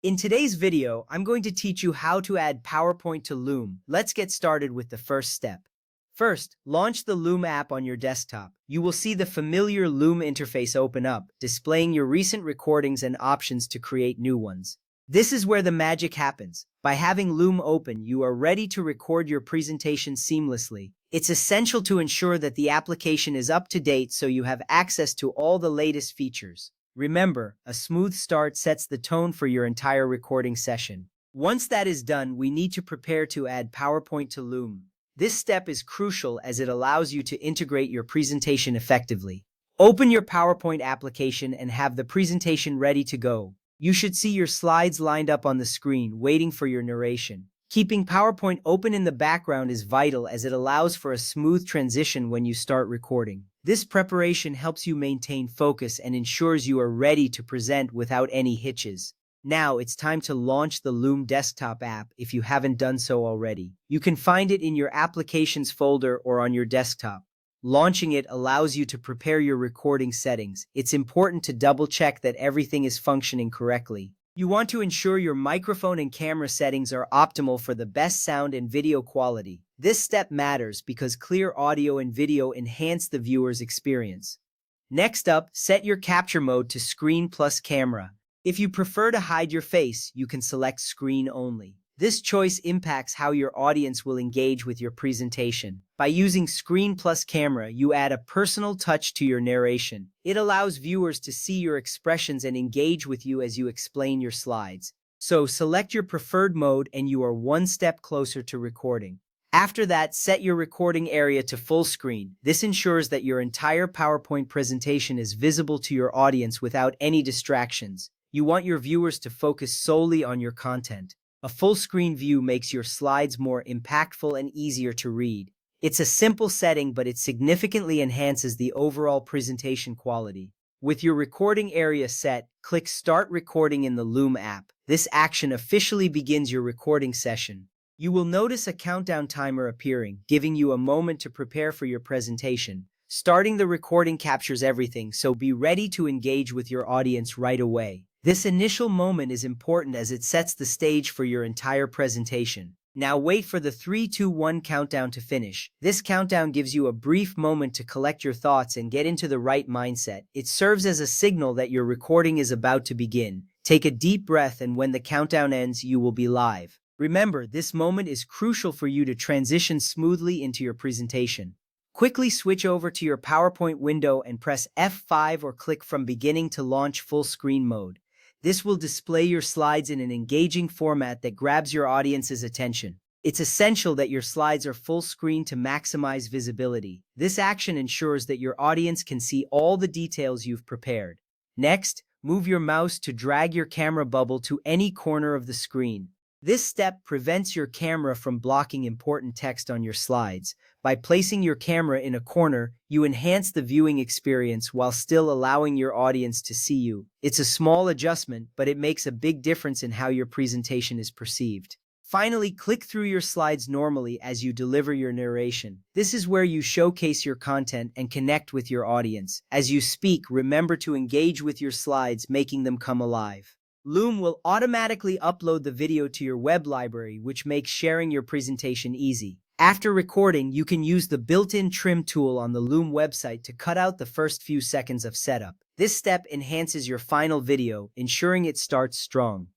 In today's video, I'm going to teach you how to add PowerPoint to Loom. Let's get started with the first step. First, launch the Loom app on your desktop. You will see the familiar Loom interface open up, displaying your recent recordings and options to create new ones. This is where the magic happens. By having Loom open, you are ready to record your presentation seamlessly. It's essential to ensure that the application is up to date so you have access to all the latest features. Remember, a smooth start sets the tone for your entire recording session. Once that is done, we need to prepare to add PowerPoint to Loom. This step is crucial as it allows you to integrate your presentation effectively. Open your PowerPoint application and have the presentation ready to go. You should see your slides lined up on the screen, waiting for your narration. Keeping PowerPoint open in the background is vital as it allows for a smooth transition when you start recording. This preparation helps you maintain focus and ensures you are ready to present without any hitches. Now it's time to launch the Loom desktop app if you haven't done so already. You can find it in your Applications folder or on your desktop. Launching it allows you to prepare your recording settings. It's important to double-check that everything is functioning correctly. You want to ensure your microphone and camera settings are optimal for the best sound and video quality. This step matters because clear audio and video enhance the viewer's experience. Next up, set your capture mode to Screen plus Camera. If you prefer to hide your face, you can select Screen only. This choice impacts how your audience will engage with your presentation. By using Screen plus Camera, you add a personal touch to your narration. It allows viewers to see your expressions and engage with you as you explain your slides. So select your preferred mode and you are one step closer to recording. After that, set your recording area to full screen. This ensures that your entire PowerPoint presentation is visible to your audience without any distractions. You want your viewers to focus solely on your content. A full screen view makes your slides more impactful and easier to read. It's a simple setting, but it significantly enhances the overall presentation quality. With your recording area set, click Start Recording in the Loom app. This action officially begins your recording session. You will notice a countdown timer appearing, giving you a moment to prepare for your presentation. Starting the recording captures everything, so be ready to engage with your audience right away. This initial moment is important as it sets the stage for your entire presentation. Now wait for the 3, 2, 1 countdown to finish. This countdown gives you a brief moment to collect your thoughts and get into the right mindset. It serves as a signal that your recording is about to begin. Take a deep breath, and when the countdown ends, you will be live. Remember, this moment is crucial for you to transition smoothly into your presentation. Quickly switch over to your PowerPoint window and press F5 or click from beginning to launch full screen mode. This will display your slides in an engaging format that grabs your audience's attention. It's essential that your slides are full screen to maximize visibility. This action ensures that your audience can see all the details you've prepared. Next, move your mouse to drag your camera bubble to any corner of the screen. This step prevents your camera from blocking important text on your slides. By placing your camera in a corner, you enhance the viewing experience while still allowing your audience to see you. It's a small adjustment, but it makes a big difference in how your presentation is perceived. Finally, click through your slides normally as you deliver your narration. This is where you showcase your content and connect with your audience. As you speak, remember to engage with your slides, making them come alive. Loom will automatically upload the video to your web library, which makes sharing your presentation easy. After recording, you can use the built-in trim tool on the Loom website to cut out the first few seconds of setup. This step enhances your final video, ensuring it starts strong.